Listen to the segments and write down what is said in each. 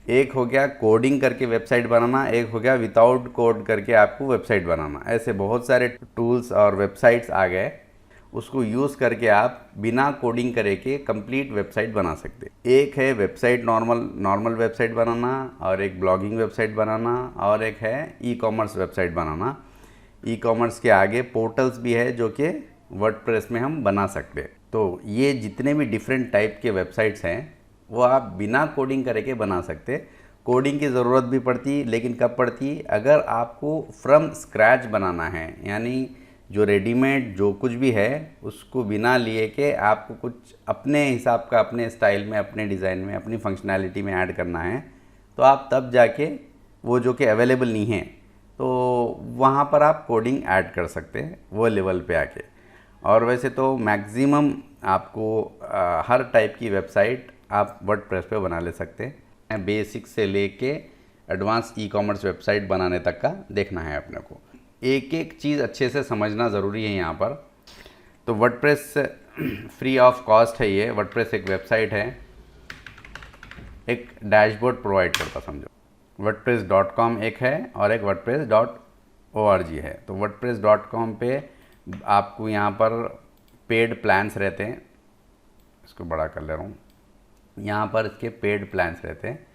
एक हो गया कोडिंग करके वेबसाइट बनाना, एक हो गया विदाउट कोड करके आपको वेबसाइट बनाना। ऐसे बहुत सारे टूल्स और वेबसाइट्स आ गए, उसको यूज़ करके आप बिना कोडिंग करे के कंप्लीट वेबसाइट बना सकते। एक है वेबसाइट नॉर्मल वेबसाइट बनाना, और एक ब्लॉगिंग वेबसाइट बनाना, और एक है ई कॉमर्स वेबसाइट बनाना। ई कॉमर्स के आगे पोर्टल्स भी है जो कि वर्डप्रेस में हम बना सकते हैं। तो ये जितने भी डिफरेंट टाइप के वेबसाइट्स हैं वो आप बिना कोडिंग करके बना सकते। कोडिंग की ज़रूरत भी पड़ती, लेकिन कब पड़ती, अगर आपको फ्रॉम स्क्रैच बनाना है, यानी जो रेडीमेड जो कुछ भी है उसको बिना लिए के आपको कुछ अपने हिसाब का, अपने स्टाइल में, अपने डिज़ाइन में, अपनी फंक्शनैलिटी में ऐड करना है, तो आप तब जाके वो जो कि अवेलेबल नहीं है तो वहाँ पर आप कोडिंग ऐड कर सकते हैं वो लेवल पे आके। और वैसे तो मैक्सिमम आपको हर टाइप की वेबसाइट आप वर्डप्रेस पे बना ले सकते हैं। बेसिक से लेके एडवांस ई कॉमर्स वेबसाइट बनाने तक का देखना है अपने को। एक एक चीज़ अच्छे से समझना ज़रूरी है यहाँ पर। तो वर्डप्रेस फ्री ऑफ कॉस्ट है। ये वर्डप्रेस एक वेबसाइट है, एक डैशबोर्ड प्रोवाइड करता समझो। wordpress.com एक है और एक wordpress.org है। तो wordpress.com पे आपको यहाँ पर पेड प्लान्स रहते हैं, इसको बड़ा कर ले रहा हूँ, यहाँ पर इसके पेड प्लान्स रहते हैं।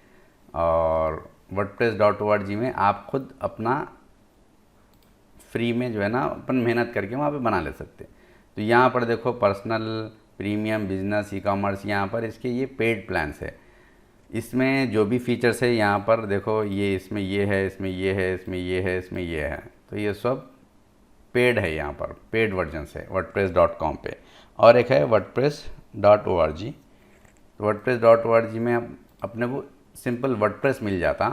और wordpress.org में आप खुद अपना फ्री में जो है ना अपन मेहनत करके वहाँ पे बना ले सकते हैं। तो यहाँ पर देखो personal, premium, business, e commerce, यहाँ पर इसके ये पेड प्लान्स है। इसमें जो भी फीचर्स है यहाँ पर देखो, ये इसमें ये है, इसमें ये है, इसमें ये है, इसमें ये है, तो ये सब पेड है। यहाँ पर पेड वर्जन है wordpress.com पे। और एक है wordpress.org। तो wordpress.org में अपने को सिंपल वर्डप्रेस मिल जाता,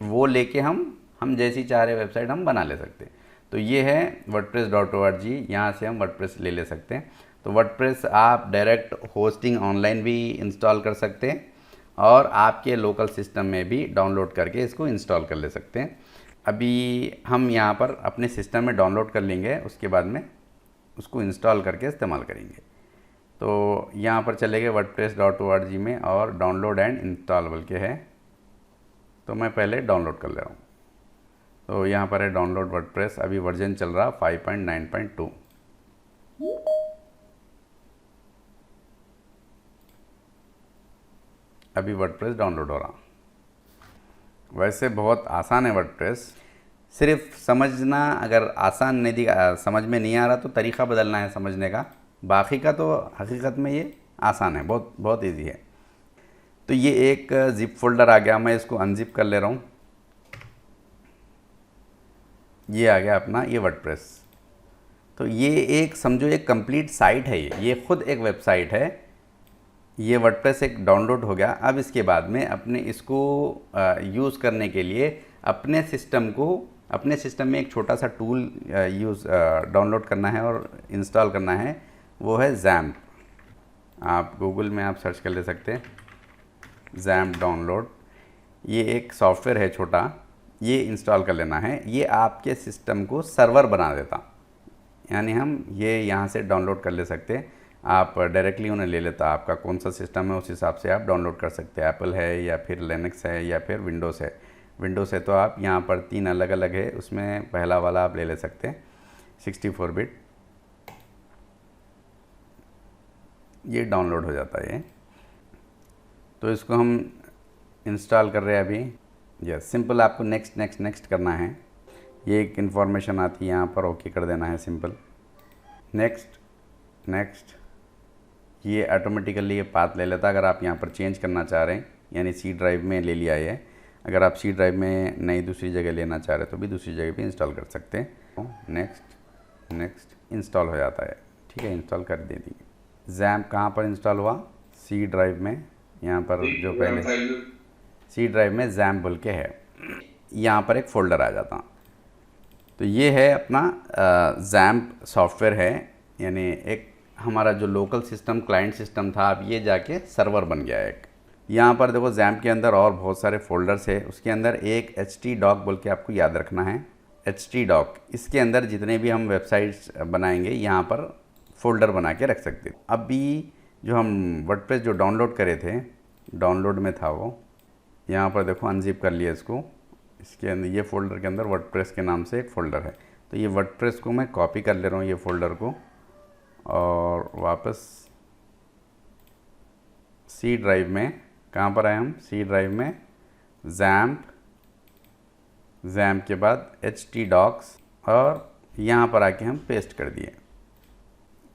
वो लेके हम जैसी चाह रहे वेबसाइट हम बना ले सकते। तो ये है wordpress.org, यहाँ से हम वर्डप्रेस ले सकते हैं। तो वर्डप्रेस आप डायरेक्ट होस्टिंग ऑनलाइन भी इंस्टॉल कर सकते हैं और आपके लोकल सिस्टम में भी डाउनलोड करके इसको इंस्टॉल कर ले सकते हैं। अभी हम यहाँ पर अपने सिस्टम में डाउनलोड कर लेंगे, उसके बाद में उसको इंस्टॉल करके इस्तेमाल करेंगे। तो यहाँ पर चले गए wordpress.org में और डाउनलोड एंड इंस्टॉल बोल के है, तो मैं पहले डाउनलोड कर ले रहा हूँ। तो यहाँ पर है डाउनलोड वर्डप्रेस, अभी वर्जन चल रहा 5.9.2। अभी वर्डप्रेस डाउनलोड हो रहा। वैसे बहुत आसान है वर्डप्रेस, सिर्फ समझना अगर आसान नहीं समझ में नहीं आ रहा तो तरीक़ा बदलना है समझने का। बाकी का तो हकीकत में ये आसान है, बहुत बहुत ईजी है। तो ये एक जिप फोल्डर आ गया, मैं इसको अनजिप कर ले रहा हूँ। ये आ गया अपना ये वर्डप्रेस। तो ये एक समझो एक कंप्लीट साइट है, ये खुद एक वेबसाइट है। ये वर्डप्रेस एक डाउनलोड हो गया। अब इसके बाद में अपने इसको यूज़ करने के लिए अपने सिस्टम में एक छोटा सा टूल डाउनलोड करना है और इंस्टॉल करना है, वो है ज़ैम्प। आप गूगल में आप सर्च कर ले सकते हैं ज़ैम्प डाउनलोड। ये एक सॉफ्टवेयर है छोटा, ये इंस्टॉल कर लेना है। ये आपके सिस्टम को सर्वर बना देता, यानी हम ये यहाँ से डाउनलोड कर ले सकते हैं। आप डायरेक्टली उन्हें ले लेता, आपका कौन सा सिस्टम है उस हिसाब से आप डाउनलोड कर सकते हैं। एप्पल है या फिर लिनक्स है या फिर विंडोज़ है। विंडोज़ है तो आप यहाँ पर 3 अलग अलग है, उसमें पहला वाला आप ले सकते हैं 64 बिट। ये डाउनलोड हो जाता है ये। तो इसको हम इंस्टॉल कर रहे हैं अभी। यस, सिंपल आपको नेक्स्ट नेक्स्ट नेक्स्ट करना है। ये एक इन्फॉर्मेशन आती है यहाँ पर, ओके कर देना है सिंपल। नेक्स्ट नेक्स्ट, ये ऑटोमेटिकली ये पाथ ले लेता। अगर आप यहाँ पर चेंज करना चाह रहे हैं, यानी सी ड्राइव में ले लिया है, अगर आप सी ड्राइव में नई दूसरी जगह लेना चाह रहे हैं तो भी दूसरी जगह भी इंस्टॉल कर सकते हैं। नेक्स्ट नेक्स्ट, इंस्टॉल हो जाता है। ठीक है, इंस्टॉल कर दे दी। ज़ैम्प कहाँ पर इंस्टॉल हुआ? सी ड्राइव में। यहाँ पर जो पहले सी ड्राइव में ज़ैम्प बोल के है, यहाँ पर एक फ़ोल्डर आ जाता। तो ये है अपना ज़ैम्प सॉफ्टवेयर है, यानी एक हमारा जो लोकल सिस्टम क्लाइंट सिस्टम था, अब ये जाके सर्वर बन गया है एक। यहाँ पर देखो ज़ैम्प के अंदर और बहुत सारे फ़ोल्डर्स है। उसके अंदर एक htdoc बोल के आपको याद रखना है, htdoc। इसके अंदर जितने भी हम वेबसाइट्स बनाएंगे यहाँ पर फ़ोल्डर बना के रख सकते हैं। अभी जो हम वर्डप्रेस जो डाउनलोड करे थे, डाउनलोड में था वो, यहाँ पर देखो अनजिप कर लिया इसको। इसके अंदर ये फ़ोल्डर के अंदर वर्डप्रेस के नाम से एक फ़ोल्डर है, तो ये वर्डप्रेस को मैं कॉपी कर ले रहा हूँ ये फ़ोल्डर को, और वापस सी ड्राइव में, कहाँ पर आए हम, सी ड्राइव में जैम्प के बाद htdocs, और यहाँ पर आके हम पेस्ट कर दिए।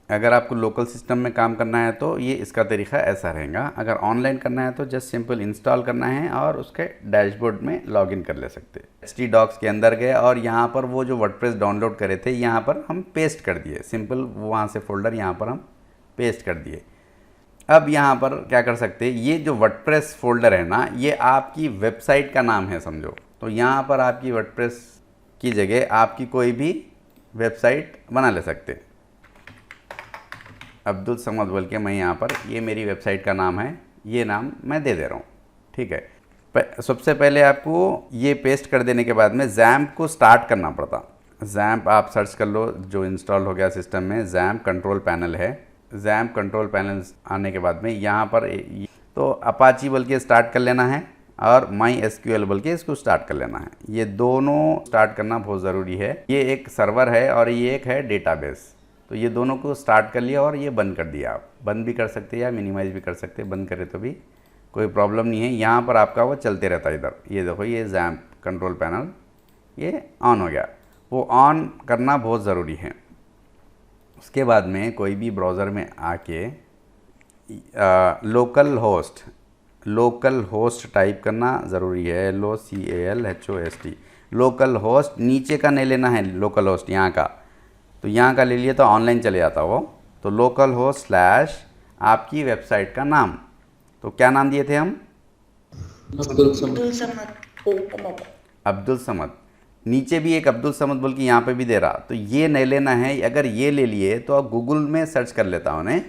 अगर आपको लोकल सिस्टम में काम करना है तो ये इसका तरीका ऐसा रहेगा। अगर ऑनलाइन करना है तो जस्ट सिंपल इंस्टॉल करना है और उसके डैशबोर्ड में लॉगिन कर ले सकते हैं। htdocs के अंदर गए और यहाँ पर वो जो वर्डप्रेस डाउनलोड करे थे यहाँ पर हम पेस्ट कर दिए, सिंपल वहाँ से फ़ोल्डर यहाँ पर हम पेस्ट कर दिए। अब यहाँ पर क्या कर सकते हैं, ये जो वर्डप्रेस फ़ोल्डर है ना, ये आपकी वेबसाइट का नाम है समझो। तो यहाँ पर आपकी वर्डप्रेस की जगह आपकी कोई भी वेबसाइट बना ले सकते। अब्दुल समद बोल के मैं यहाँ पर, ये मेरी वेबसाइट का नाम है, ये नाम मैं दे दे रहा हूँ, ठीक है। सबसे पहले आपको ये पेस्ट कर देने के बाद में जैम्प को स्टार्ट करना पड़ता। जैम्प आप सर्च कर लो, जो इंस्टॉल हो गया सिस्टम में, जैम्प कंट्रोल पैनल है। जैम्प कंट्रोल पैनल आने के बाद में यहाँ पर तो अपाची बोल के स्टार्ट कर लेना है और MySQL बोल के इसको स्टार्ट कर लेना है। ये दोनों स्टार्ट करना बहुत ज़रूरी है। ये एक सर्वर है और ये एक है डेटाबेस, तो ये दोनों को स्टार्ट कर लिया और ये बंद कर दिया। आप बंद भी कर सकते हैं या मिनिमाइज़ भी कर सकते हैं, बंद करें तो भी कोई प्रॉब्लम नहीं है। यहाँ पर आपका वो चलते रहता है। इधर ये देखो, ये जैम्प कंट्रोल पैनल ये ऑन हो गया। वो ऑन करना बहुत ज़रूरी है। उसके बाद में कोई भी ब्राउज़र में आके लोकल होस्ट टाइप करना ज़रूरी है, LOCALHOST। लोकल होस्ट नीचे का नहीं लेना है, लोकल होस्ट यहाँ का, तो यहाँ का ले लिए तो ऑनलाइन चले जाता वो। तो लोकल होस्ट स्लैश आपकी वेबसाइट का नाम, तो क्या नाम दिए थे हम, अब्दुल समद। नीचे भी एक अब्दुल समद बोल के यहाँ पे भी दे रहा, तो ये नहीं लेना है। अगर ये ले लिए तो आप गूगल में सर्च कर लेता उन्हें,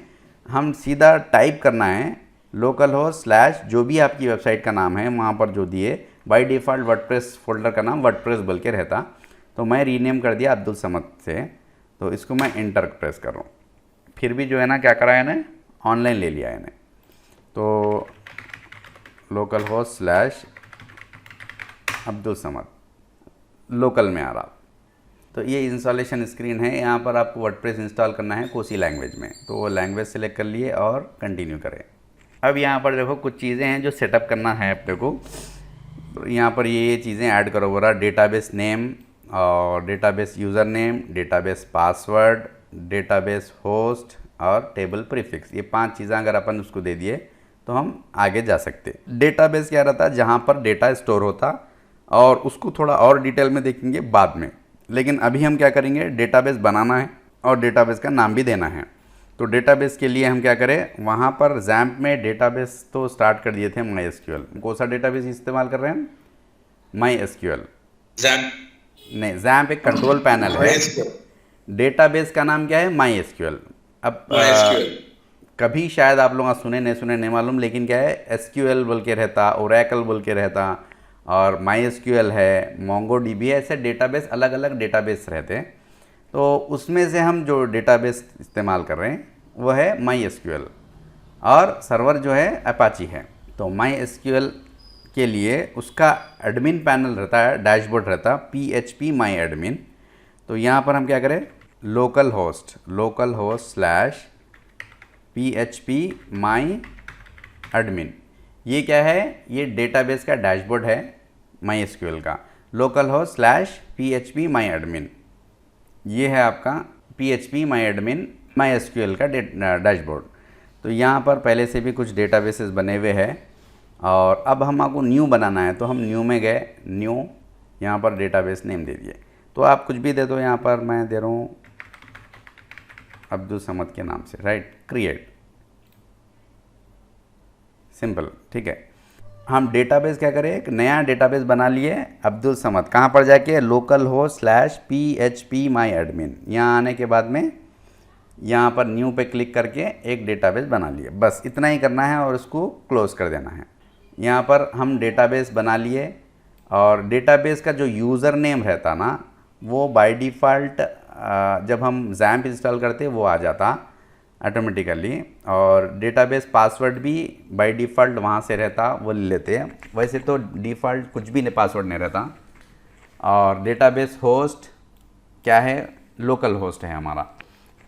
हम सीधा टाइप करना है लोकल होस्ट स्लैश जो भी आपकी वेबसाइट का नाम है वहाँ पर जो दिए। बाय डिफ़ॉल्ट वर्डप्रेस फोल्डर का नाम वर्डप्रेस बोल के रहता, तो मैं रीनेम कर दिया अब्दुल समद से। तो इसको मैं इंटर प्रेस कर रहा हूँ, फिर भी जो है ना क्या करा है इन्हें, ऑनलाइन ले लिया है इन्हें। तो local host slash Abdul Samad local में आ रहा। तो ये इंस्टॉलेशन स्क्रीन है। यहाँ पर आपको वर्डप्रेस इंस्टॉल करना है कोसी लैंग्वेज में, तो वो लैंग्वेज सेलेक्ट कर लिए और कंटिन्यू करें। अब यहाँ पर देखो कुछ चीज़ें हैं जो सेटअप करना है अपने को। तो यहाँ पर ये चीज़ें ऐड करो, बोला डेटाबेस नेम और database user name, database password, database host और टेबल प्रीफिक्स। ये 5 चीज़ें अगर अपन उसको दे दिए तो हम आगे जा सकते। डेटाबेस क्या रहता है, जहाँ पर डेटा स्टोर होता, और उसको थोड़ा और डिटेल में देखेंगे बाद में। लेकिन अभी हम क्या करेंगे, डेटाबेस बनाना है और डेटाबेस का नाम भी देना है। तो डेटाबेस के लिए हम क्या करें, वहाँ पर जैम्प में डेटाबेस तो स्टार्ट कर दिए थे MySQL। कौन सा डेटाबेस इस्तेमाल कर रहे हैं, MySQL नहीं, जैम्प एक कंट्रोल पैनल है, डेटाबेस का नाम क्या है, MySQL। अब कभी शायद आप लोग सुने नहीं मालूम, लेकिन क्या है, SQL बोल के रहता, ओरेकल बोल के रहता, और MySQL है, MongoDB है, ऐसे डेटाबेस अलग अलग डेटाबेस रहते हैं। तो उसमें से हम जो डेटाबेस इस्तेमाल कर रहे हैं वो है MySQL, और सर्वर जो है अपाची है। तो MySQL के लिए उसका एडमिन पैनल रहता है, डैशबोर्ड रहता PHP My Admin। तो यहाँ पर हम क्या करें, local host slash PHP My Admin। ये क्या है, ये डेटाबेस का डैशबोर्ड है MySQL का। Local host slash PHP My Admin, ये है आपका PHP My Admin MySQL का डैशबोर्ड। तो यहाँ पर पहले से भी कुछ डेटाबेसेस बने हुए हैं, और अब हम आपको न्यू बनाना है, तो हम न्यू में गए, न्यू, यहाँ पर डेटाबेस नेम दे दिए। तो आप कुछ भी दे दो, यहाँ पर मैं दे रहा हूँ अब्दुल समद के नाम से, राइट, क्रिएट, सिंपल, ठीक है। हम डेटाबेस क्या करें, एक नया डेटाबेस बना लिए अब्दुल समद। कहाँ पर जाके, local host slash PHP My Admin। यहाँ आने के बाद में यहाँ पर न्यू पे क्लिक करके एक डेटाबेस बना लिए, बस इतना ही करना है और उसको क्लोज़ कर देना है। यहाँ पर हम डेटाबेस बना लिए, और डेटाबेस का जो यूज़र नेम रहता ना, वो बाय डिफ़ॉल्ट जब हम जैम्प इंस्टॉल करते वो आ जाता। ऑटोमेटिकली। और डेटाबेस पासवर्ड भी बाय डिफ़ॉल्ट वहाँ से रहता, वो ले लेते हैं। वैसे तो डिफ़ॉल्ट कुछ भी नहीं, पासवर्ड नहीं रहता। और डेटाबेस होस्ट क्या है, लोकल होस्ट है हमारा।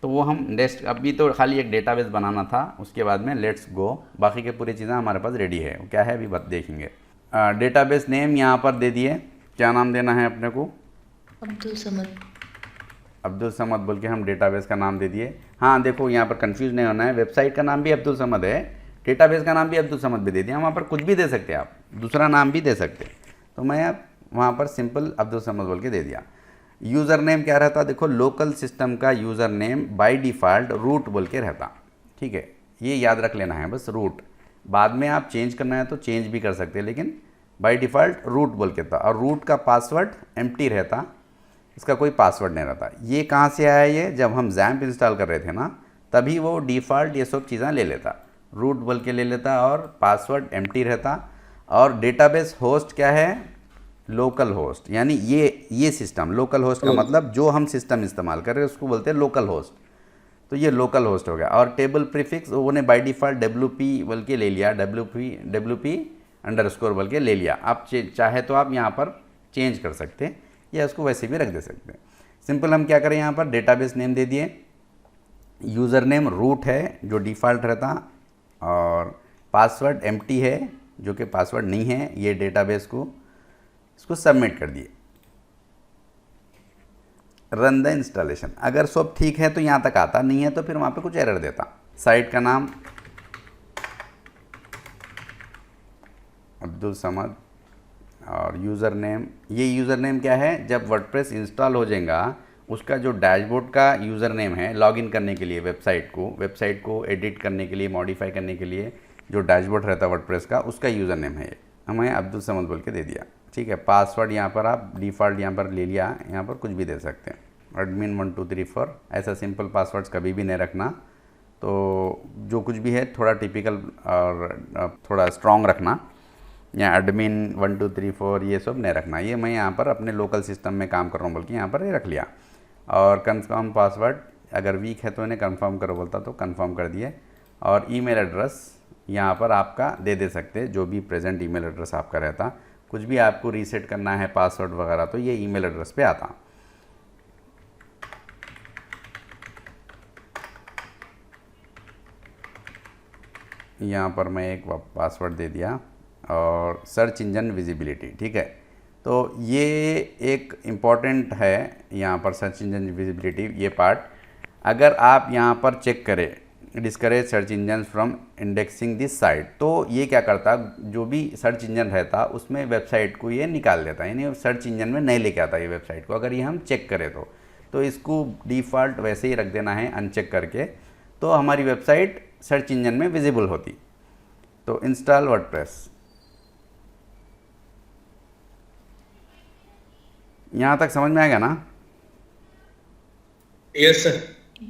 तो वो हम नेक्स्ट, अभी तो खाली एक डेटाबेस बनाना था, उसके बाद में लेट्स गो, बाकी के पूरी चीज़ें हमारे पास रेडी है। वो क्या है अभी देखेंगे। डेटाबेस नेम यहाँ पर दे दिए, क्या नाम देना है अपने को, अब्दुल समद। अब्दुल समद बोल के हम डेटाबेस का नाम दे दिए। हाँ देखो, यहाँ पर कंफ्यूज नहीं होना है, वेबसाइट का नाम भी अब्दुल समद है, डेटाबेस का नाम भी अब्दुल समद भी दे दिया। वहाँ पर कुछ भी दे सकते हैं आप, दूसरा नाम भी दे सकते। तो मैं अब वहाँ पर सिंपल अब्दुल समद बोल के दे दिया। यूज़र नेम क्या रहता, देखो लोकल सिस्टम का user name by default root बोल के रहता। ठीक है, ये याद रख लेना है बस, रूट। बाद में आप चेंज करना है तो चेंज भी कर सकते हैं, लेकिन बाय डिफ़ॉल्ट रूट बोल के था। और रूट का पासवर्ड एम्प्टी रहता, इसका कोई पासवर्ड नहीं रहता। ये कहाँ से आया, ये जब हम जैम्प इंस्टॉल कर रहे थे ना, तभी वो डिफ़ॉल्ट ये सब चीज़ें ले लेता, रूट बोल के ले लेता, और पासवर्ड एम्प्टी रहता। और डेटाबेस होस्ट क्या है, लोकल होस्ट, यानी ये सिस्टम, लोकल होस्ट का मतलब जो हम सिस्टम इस्तेमाल कर रहे हैं उसको बोलते हैं लोकल होस्ट। तो ये लोकल होस्ट हो गया। और टेबल प्रीफिक्स उन्होंने बाय डिफ़ॉल्ट WP बोल के ले लिया, WP अंडरस्कोर बोल के ले लिया। आप चाहे तो आप यहाँ पर चेंज कर सकते हैं या उसको वैसे भी रख दे सकते हैं। सिंपल हम क्या करें, यहाँ पर डेटाबेस नेम दे दिए, यूज़र नेम रूट है जो डिफ़ॉल्ट रहता, और पासवर्ड एम्प्टी है जो कि पासवर्ड नहीं है ये डेटाबेस को, इसको सबमिट कर दिए। Run the installation. अगर सब ठीक है तो यहाँ तक आता, नहीं है तो फिर वहाँ पे कुछ एरर देता। साइट का नाम अब्दुल समद, और यूज़र नेम, ये यूज़र नेम क्या है, जब वर्डप्रेस इंस्टॉल हो जाएगा उसका जो डैशबोर्ड का यूज़र नेम है, लॉगिन करने के लिए वेबसाइट को एडिट करने के लिए, मॉडिफाई करने के लिए जो डैशबोर्ड रहता है वर्डप्रेस का, उसका यूज़र नेम है। हमें अब्दुल समद बोल के दे दिया। ठीक है, पासवर्ड यहाँ पर आप डिफ़ॉल्ट यहाँ पर ले लिया, यहाँ पर कुछ भी दे सकते हैं, एडमिन 1 2 3 4। ऐसा सिंपल पासवर्ड्स कभी भी नहीं रखना। तो जो कुछ भी है थोड़ा टिपिकल और थोड़ा स्ट्रॉन्ग रखना, या एडमिन 1 2 3 4 ये सब नहीं रखना। ये मैं यहाँ पर अपने लोकल सिस्टम में काम कर रहा हूँ बोल के यहाँ पर ये रख लिया। और कंफर्म पासवर्ड, अगर वीक है तो इन्हें कंफर्म करो बोलता तो कंफर्म कर दिए। और ईमेल एड्रेस यहाँ पर आपका दे सकते, जो भी प्रेजेंट ईमेल एड्रेस आपका रहता। कुछ भी आपको रीसेट करना है पासवर्ड वगैरह तो ये ईमेल एड्रेस पे आता। यहाँ पर मैं एक पासवर्ड दे दिया। और सर्च इंजन विजिबिलिटी, ठीक है, तो ये एक इम्पॉर्टेंट है यहाँ पर, सर्च इंजन विजिबिलिटी ये पार्ट। अगर आप यहाँ पर चेक करें discourage search engine from indexing this site, तो ये क्या करता, जो भी सर्च इंजन रहता उसमें वेबसाइट को ये निकाल देता, यानी सर्च इंजन में नहीं लेके आता ये वेबसाइट को। अगर ये हम चेक करें तो इसको डिफ़ॉल्ट वैसे ही रख देना है अनचेक करके, तो हमारी वेबसाइट सर्च इंजन में विजिबल होती। तो इंस्टॉल वर्डप्रेस, यहाँ तक समझ में आएगा ना? Yes sir.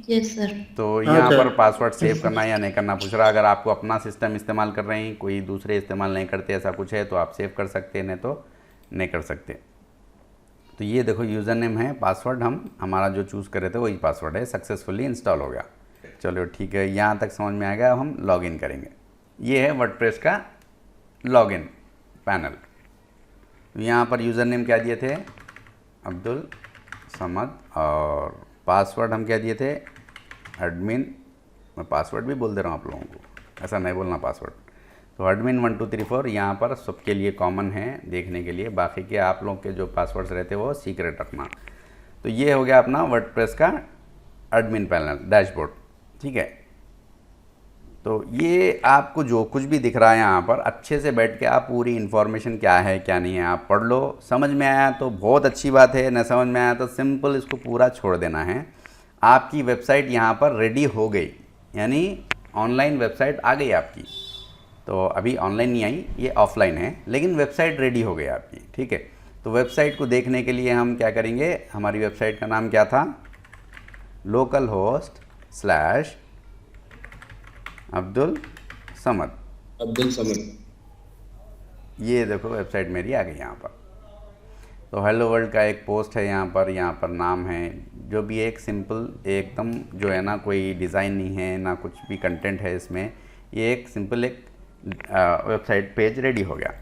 Yes sir. तो हाँ यहाँ पर सर। पासवर्ड सेव करना या नहीं करना पूछ रहा। अगर आपको अपना सिस्टम इस्तेमाल कर रहे हैं, कोई दूसरे इस्तेमाल नहीं करते, ऐसा कुछ है तो आप सेव कर सकते हैं, नहीं तो नहीं कर सकते। तो ये देखो यूज़र नेम है, पासवर्ड हमारा जो चूज़ कर रहे थे वही पासवर्ड है, सक्सेसफुली इंस्टॉल हो गया। चलो ठीक है, यहाँ तक समझ में आएगा। अब हम लॉगिन करेंगे। ये है वर्डप्रेस का लॉगिन पैनल। यहाँ पर यूज़र नेम क्या दिए थे, अब्दुल समद, और पासवर्ड हम क्या दिए थे, एडमिन। मैं पासवर्ड भी बोल दे रहा हूँ आप लोगों को, ऐसा नहीं बोलना पासवर्ड। तो एडमिन 1 2 3 4 यहाँ पर सबके लिए कॉमन है देखने के लिए, बाकी के आप लोग के जो पासवर्ड्स रहते हैं वो सीक्रेट रखना। तो ये हो गया अपना वर्डप्रेस का एडमिन पैनल डैशबोर्ड। ठीक है, तो ये आपको जो कुछ भी दिख रहा है यहाँ पर, अच्छे से बैठ के आप पूरी इन्फॉर्मेशन क्या है क्या नहीं है आप पढ़ लो। समझ में आया तो बहुत अच्छी बात है, न समझ में आया तो सिंपल इसको पूरा छोड़ देना है। आपकी वेबसाइट यहाँ पर रेडी हो गई, यानी ऑनलाइन वेबसाइट आ गई आपकी। तो अभी ऑनलाइन नहीं आई, ये ऑफलाइन है, लेकिन वेबसाइट रेडी हो गई आपकी। ठीक है, तो वेबसाइट को देखने के लिए हम क्या करेंगे, हमारी वेबसाइट का नाम क्या था, लोकल होस्ट / अब्दुल समद। अब्दुल समद। ये देखो वेबसाइट मेरी आ गई यहाँ पर। तो हेलो वर्ल्ड का एक पोस्ट है यहाँ पर नाम है, जो भी एक सिंपल एकदम जो है ना, कोई डिज़ाइन नहीं है ना कुछ भी कंटेंट है इसमें, ये एक सिंपल एक वेबसाइट पेज रेडी हो गया।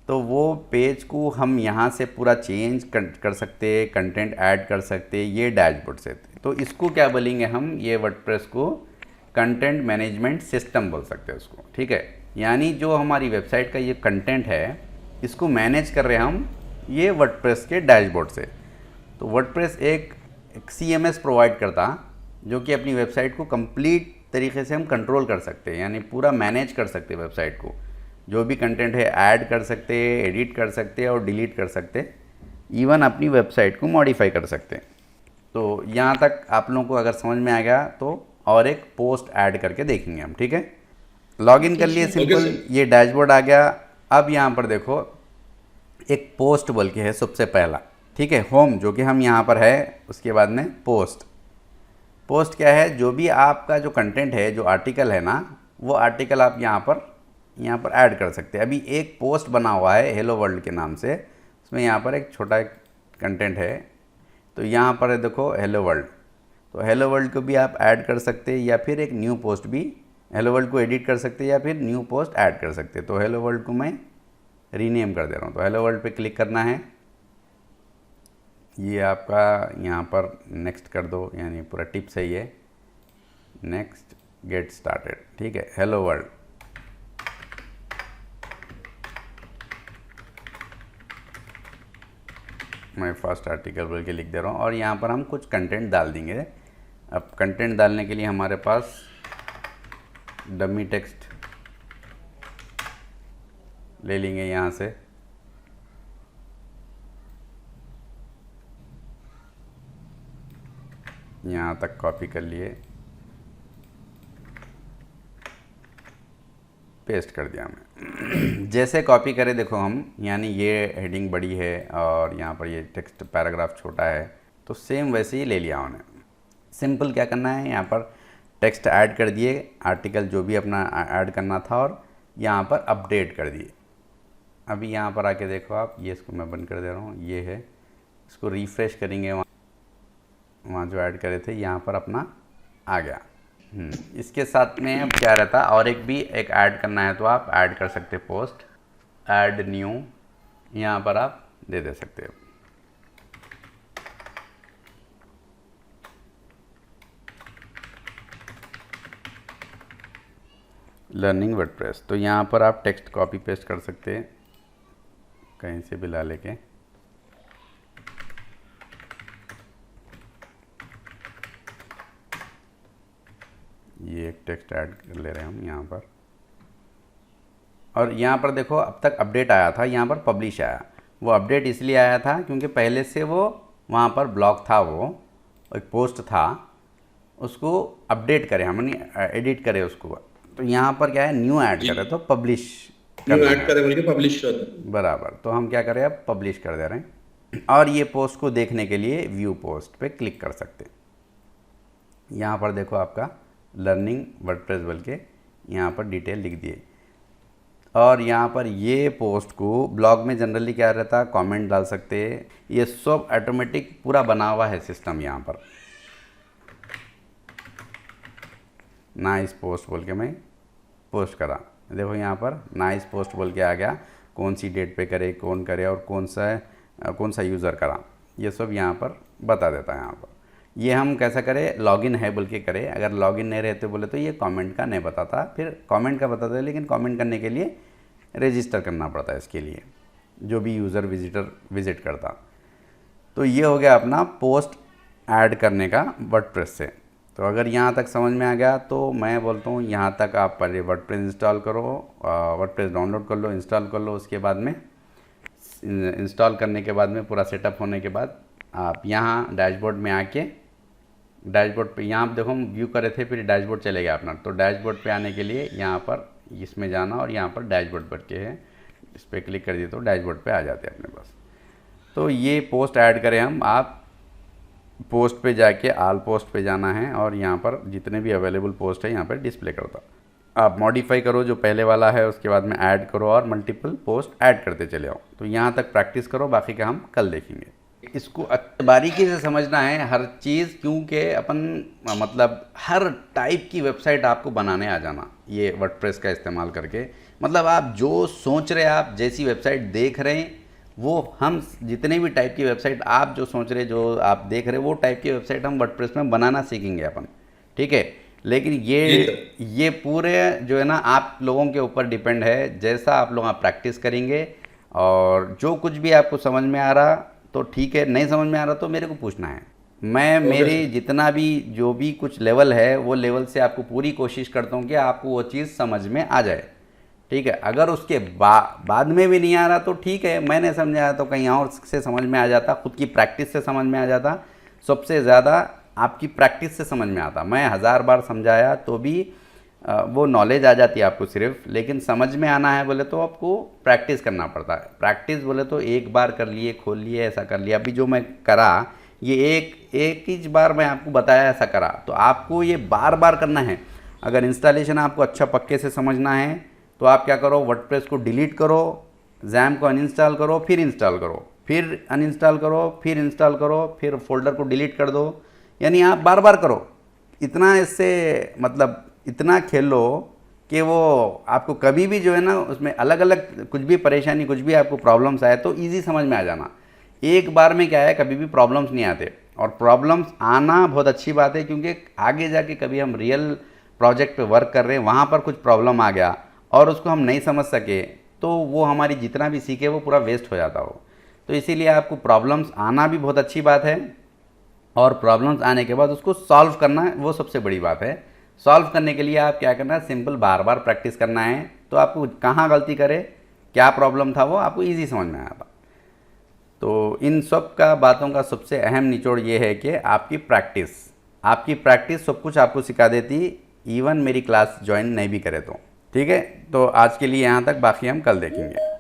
तो वो पेज को हम यहाँ से पूरा चेंज कर सकते, कंटेंट ऐड कर सकते ये डैशबोर्ड से। तो इसको क्या बोलेंगे हम, ये वर्डप्रेस को कंटेंट मैनेजमेंट सिस्टम बोल सकते हैं उसको, ठीक है। यानी जो हमारी वेबसाइट का ये कंटेंट है इसको मैनेज कर रहे हैं हम ये वर्डप्रेस के डैशबोर्ड से। तो वर्डप्रेस एक CMS प्रोवाइड करता जो कि अपनी वेबसाइट को कंप्लीट तरीके से हम कंट्रोल कर सकते हैं, यानी पूरा मैनेज कर सकते हैं वेबसाइट को। जो भी कंटेंट है ऐड कर सकते, एडिट कर सकते और डिलीट कर सकते, इवन अपनी वेबसाइट को मॉडिफाई कर सकते। तो यहाँ तक आप लोगों को अगर समझ में आ गया तो और एक पोस्ट ऐड करके देखेंगे हम, ठीक है। लॉगिन कर लिए, सिंपल ये डैशबोर्ड आ गया। अब यहाँ पर देखो एक पोस्ट बोल के है सबसे पहला, ठीक है। होम जो कि हम यहाँ पर है, उसके बाद में पोस्ट। पोस्ट क्या है, जो भी आपका जो कंटेंट है, जो आर्टिकल है ना, वो आर्टिकल आप यहाँ पर ऐड कर सकते हैं। अभी एक पोस्ट बना हुआ है हेलो वर्ल्ड के नाम से, उसमें यहाँ पर एक छोटा एक कंटेंट है। तो यहाँ पर है देखो हेलो वर्ल्ड, तो हेलो वर्ल्ड को भी आप ऐड कर सकते हैं या फिर एक न्यू पोस्ट भी हेलो वर्ल्ड को एडिट कर सकते हैं या फिर न्यू पोस्ट ऐड कर सकते हैं। तो हेलो वर्ल्ड को मैं रीनेम कर दे रहा हूँ। तो हेलो वर्ल्ड पे क्लिक करना है, ये आपका यहाँ पर नेक्स्ट कर दो, यानी पूरा टिप्स है ये, नेक्स्ट गेट स्टार्टेड, ठीक है। हेलो वर्ल्ड, मैं फर्स्ट आर्टिकल बोल के लिख दे रहा हूँ और यहाँ पर हम कुछ कंटेंट डाल देंगे। अब कंटेंट डालने के लिए हमारे पास डमी टेक्स्ट ले लेंगे यहाँ से। यहाँ तक कॉपी कर लिए, पेस्ट कर दिया मैं। जैसे कॉपी करें देखो हम, यानी ये हेडिंग बड़ी है और यहाँ पर ये टेक्स्ट पैराग्राफ छोटा है, तो सेम वैसे ही ले लिया उन्हें। सिंपल क्या करना है, यहाँ पर टेक्स्ट ऐड कर दिए, आर्टिकल जो भी अपना ऐड करना था, और यहाँ पर अपडेट कर दिए। अभी यहाँ पर आके देखो आप, ये इसको मैं बंद कर दे रहा हूँ, ये है, इसको रिफ़्रेश करेंगे, वहाँ जो ऐड करे थे यहाँ पर अपना आ गया। इसके साथ में अब क्या रहता, और एक भी एक ऐड करना है तो आप ऐड कर सकते, पोस्ट ऐड न्यू, यहाँ पर आप दे सकते हो। लर्निंग वर्डप्रेस, तो यहाँ पर आप टेक्स्ट कॉपी पेस्ट कर सकते हैं कहीं से भी ला लेके। ये एक टेक्स्ट ऐड कर ले रहे हैं हम यहाँ पर, और यहाँ पर देखो अब तक अपडेट आया था, यहाँ पर पब्लिश आया। वो अपडेट इसलिए आया था क्योंकि पहले से वो वहाँ पर ब्लॉक था, वो एक पोस्ट था, उसको अपडेट करें हमने, एडिट करें उसको। तो यहाँ पर क्या है, न्यू ऐड करें तो पब्लिश न्यू ऐड करें बोल के पब्लिश कर बराबर। तो हम क्या करें, अब पब्लिश कर दे रहे हैं। और ये पोस्ट को देखने के लिए व्यू पोस्ट पे क्लिक कर सकते हैं। यहाँ पर देखो आपका लर्निंग वर्डप्रेस बोल के यहाँ पर डिटेल लिख दिए, और यहाँ पर ये पोस्ट को ब्लॉग में जनरली क्या रहता है, कमेंट डाल सकते हैं। ये सब ऑटोमेटिक पूरा बना हुआ है सिस्टम। यहाँ पर नाइस पोस्ट बोल के मैं पोस्ट करा, देखो यहाँ पर नाइस पोस्ट बोल के आ गया, कौन सी डेट पे करे, कौन करे और कौन सा यूज़र करा, ये सब यहाँ पर बता देता है। यहाँ पर ये हम कैसा करें, लॉगिन है बोल के करें। अगर लॉगिन नहीं रहते बोले तो ये कमेंट का नहीं बताता, फिर कमेंट का बताता है, लेकिन कमेंट करने के लिए रजिस्टर करना पड़ता है इसके लिए, जो भी यूज़र विजिट करता। तो ये हो गया अपना पोस्ट ऐड करने का वर्डप्रेस से। तो अगर यहाँ तक समझ में आ गया तो मैं बोलता हूँ यहाँ तक आप पहले वर्डप्रेस इंस्टॉल करो, वर्डप्रेस डाउनलोड कर लो, इंस्टॉल कर लो। उसके बाद में इंस्टॉल करने के बाद में पूरा सेटअप होने के बाद आप यहाँ डैशबोर्ड में आके, डैशबोर्ड पे यहाँ देखो हम व्यू करे थे, फिर डैशबोर्ड चलेगा अपना। तो डैशबोर्ड पे आने के लिए यहाँ पर इसमें जाना और यहाँ पर डैशबोर्ड पर के है, इस पर क्लिक कर दिए तो डैशबोर्ड पे आ जाते हैं अपने पास। तो ये पोस्ट ऐड करें हम, आप पोस्ट पे जाके आल पोस्ट पे जाना है और यहाँ पर जितने भी अवेलेबल पोस्ट है यहाँ पर डिस्प्ले करता। आप मॉडिफाई करो जो पहले वाला है, उसके बाद में ऐड करो और मल्टीपल पोस्ट ऐड करते चले आओ। तो यहाँ तक प्रैक्टिस करो, बाकी का हम कल देखेंगे। इसको बारीकी से समझना है हर चीज़, क्योंकि अपन मतलब हर टाइप की वेबसाइट आपको बनाने आ जाना ये वर्डप्रेस का इस्तेमाल करके। मतलब आप जो सोच रहे हैं, आप जैसी वेबसाइट देख रहे हैं, वो हम जितने भी टाइप की वेबसाइट आप जो सोच रहे, जो आप देख रहे, वो टाइप की वेबसाइट हम वर्डप्रेस में बनाना सीखेंगे अपन, ठीक है। लेकिन ये पूरे जो है ना आप लोगों के ऊपर डिपेंड है, जैसा आप लोग प्रैक्टिस करेंगे। और जो कुछ भी आपको समझ में आ रहा तो ठीक है, नहीं समझ में आ रहा तो मेरे को पूछना है। मैं मेरी जितना भी जो भी कुछ लेवल है वो लेवल से आपको पूरी कोशिश करता हूँ कि आपको वो चीज़ समझ में आ जाए, ठीक है। अगर उसके बाद में भी नहीं आ रहा तो ठीक है, मैंने समझाया तो कहीं और से समझ में आ जाता, खुद की प्रैक्टिस से समझ में आ जाता। सबसे ज़्यादा आपकी प्रैक्टिस से समझ में आता। मैं 1000 बार समझाया तो भी वो नॉलेज आ जाती है आपको सिर्फ, लेकिन समझ में आना है बोले तो आपको प्रैक्टिस करना पड़ता है। प्रैक्टिस बोले तो एक बार कर लिए, खोल लिए, ऐसा कर लिया। अभी जो मैं करा ये एक ही बार मैं आपको बताया, ऐसा करा, तो आपको ये बार बार करना है। अगर इंस्टॉलेशन आपको अच्छा पक्के से समझना है तो आप क्या करो, वर्डप्रेस को डिलीट करो, जैम को अनइंस्टॉल करो, फिर इंस्टॉल करो, फिर अनइंस्टॉल करो, फिर इंस्टॉल करो, फिर फोल्डर को डिलीट कर दो। यानी आप बार बार करो। इतना इससे मतलब इतना खेलो कि वो आपको कभी भी जो है ना उसमें अलग अलग कुछ भी परेशानी, कुछ भी आपको प्रॉब्लम्स आए तो इजी समझ में आ जाना। एक बार में क्या है, कभी भी प्रॉब्लम्स नहीं आते। और प्रॉब्लम्स आना बहुत अच्छी बात है, क्योंकि आगे जाके कभी हम रियल प्रोजेक्ट पे वर्क कर रहे हैं, वहाँ पर कुछ प्रॉब्लम आ गया और उसको हम नहीं समझ सके तो वो हमारी जितना भी सीखे वो पूरा वेस्ट हो जाता हो। तो इसीलिए आपको प्रॉब्लम्स आना भी बहुत अच्छी बात है, और प्रॉब्लम्स आने के बाद उसको सॉल्व करना वो सबसे बड़ी बात है। सॉल्व करने के लिए आप क्या करना है, सिंपल बार बार प्रैक्टिस करना है। तो आपको कहाँ गलती करे, क्या प्रॉब्लम था, वो आपको इजी समझ में आया। तो इन सब का बातों का सबसे अहम निचोड़ ये है कि आपकी प्रैक्टिस सब कुछ आपको सिखा देती, इवन मेरी क्लास ज्वाइन नहीं भी करे तो, ठीक है। तो आज के लिए यहाँ तक, बाकी हम कल देखेंगे।